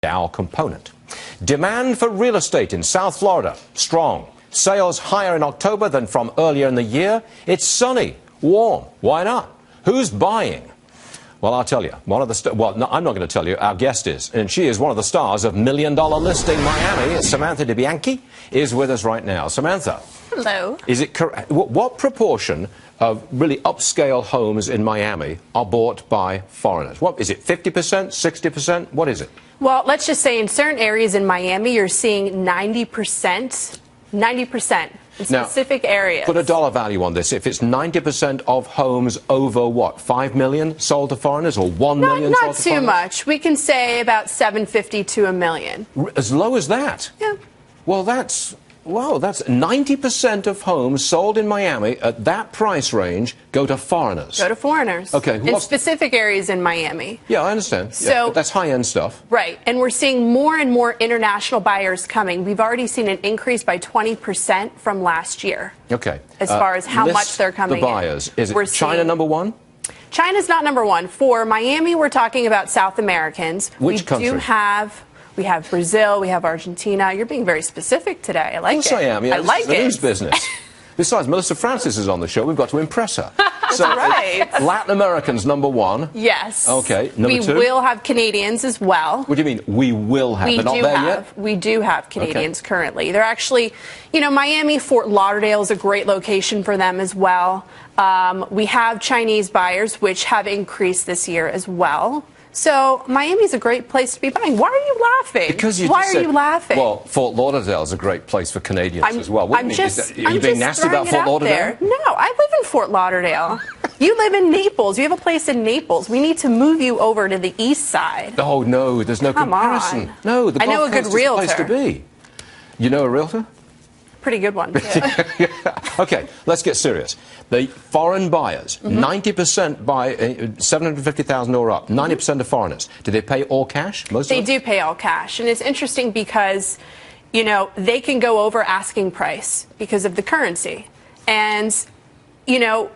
Dow component. Demand for real estate in South Florida, strong. Sales higher in October than from earlier in the year. It's sunny, warm. Why not? Who's buying? Well, I'll tell you. One of the well, no, I'm not going to tell you. Our guest is, and she is one of the stars of $1 Million Listing Miami. Samantha DeBianchi is with us right now. Samantha. Hello. Is it correct? What proportion of really upscale homes in Miami are bought by foreigners? What is it? 50%, 60%? What is it? Well, let's just say in certain areas in Miami, you're seeing 90%. 90% in specific areas. Put a dollar value on this. If it's 90% of homes over what, 5 million sold to foreigners, or 1 million sold to foreigners? Not too much. We can say about 750 to a million. As low as that? Yeah. Well, that's 90% of homes sold in Miami at that price range go to foreigners. Go to foreigners. Okay. In specific areas in Miami. Yeah, I understand. So, yeah, but that's high-end stuff. Right. And we're seeing more and more international buyers coming. We've already seen an increase by 20% from last year. Okay. As far as how much they're coming the buyers. in. Is it China number one? China's not number one. For Miami, we're talking about South Americans. Which country? We have Brazil, we have Argentina. You're being very specific today. I like it. Of course I am. Yeah, I like it. News business. Besides, Melissa Francis is on the show. We've got to impress her. That's right. Latin Americans, number one. Yes. Okay. Number two? We will have Canadians as well. What do you mean, we will have? They're not there yet? We do have Canadians currently. They're actually, you know, Miami, Fort Lauderdale is a great location for them as well. We have Chinese buyers, which have increased this year as well. So Miami's a great place to be buying. Why are you laughing? Because you Why just are said, you laughing? Well, Fort Lauderdale is a great place for Canadians as well. Are you being nasty about Fort Lauderdale? There. No, I live in Fort Lauderdale. You live in Naples. You have a place in Naples. We need to move you over to the east side. Oh, no, there's no comparison. On. No, the I know a good realtor. Is the place to be. You know a realtor? Pretty good one, too. Okay, let's get serious. The foreign buyers, 90% buy $750,000 or up, 90% of foreigners. Do they pay all cash? Most of them? They do pay all cash. And it's interesting because, you know, they can go over asking price because of the currency. And, you know,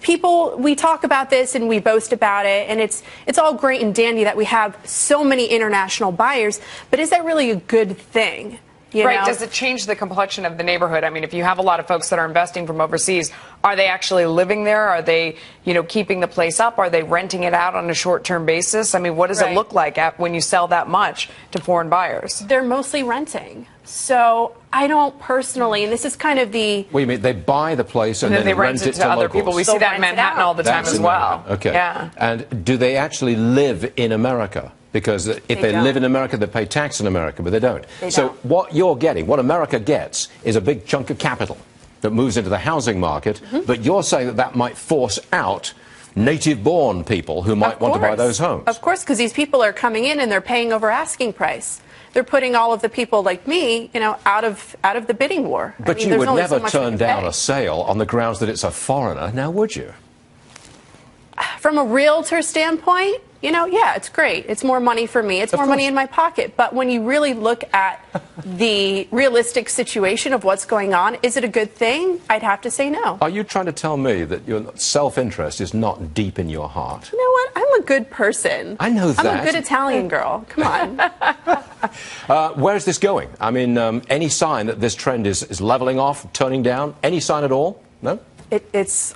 people, we talk about this and we boast about it, and it's all great and dandy that we have so many international buyers, but is that really a good thing? Right. Does it change the complexion of the neighborhood? I mean, if you have a lot of folks that are investing from overseas, are they actually living there? Are they, you know, keeping the place up? Are they renting it out on a short-term basis? I mean, what does it look like when you sell that much to foreign buyers? They're mostly renting. So I don't personally, and this is kind of the... What do you mean? They buy the place and then they rent it to other locals. people. We see that in Manhattan all the time as well. Okay. Yeah. And do they actually live in America? Because if they live in America, they pay tax in America, but they don't. So what you're getting, what America gets, is a big chunk of capital that moves into the housing market, but you're saying that that might force out native-born people who might want to buy those homes. Of course, because these people are coming in and they're paying over asking price. They're putting all of the people like me, you know, out of the bidding war. But you would never turn down a sale on the grounds that it's a foreigner, now would you? From a realtor standpoint, you know, yeah, it's great. It's more money for me. It's more money in my pocket. But when you really look at the realistic situation of what's going on, is it a good thing? I'd have to say no. Are you trying to tell me that your self-interest is not deep in your heart? You know what? I'm a good person. I know that. I'm a good Italian girl. Come on. Where is this going? I mean, any sign that this trend is leveling off, turning down? Any sign at all? No? It's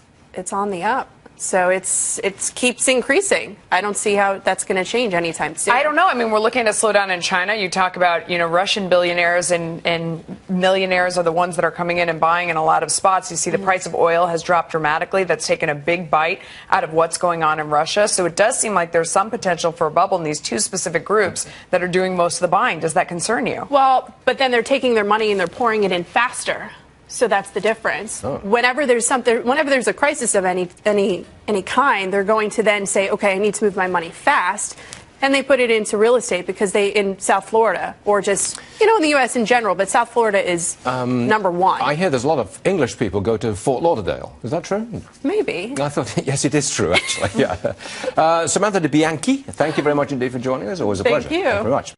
on the up. So it keeps increasing. I don't see how that's going to change anytime soon. I don't know. I mean, we're looking at a slowdown in China. You talk about, you know, Russian billionaires and millionaires are the ones that are coming in and buying in a lot of spots. You see the price of oil has dropped dramatically. That's taken a big bite out of what's going on in Russia. So it does seem like there's some potential for a bubble in these two specific groups that are doing most of the buying. Does that concern you? Well, but then they're taking their money and they're pouring it in faster. So that's the difference. Whenever there's a crisis of any kind, they're going to then say, okay, I need to move my money fast. And they put it into real estate because in South Florida, or just, you know, in the U.S. in general, but South Florida is number one. I hear there's a lot of English people go to Fort Lauderdale. Is that true? Maybe. I thought, yes, it is true, actually. Yeah. Samantha DeBianchi, thank you very much indeed for joining us. Always a pleasure. Thank you. Thank you very much.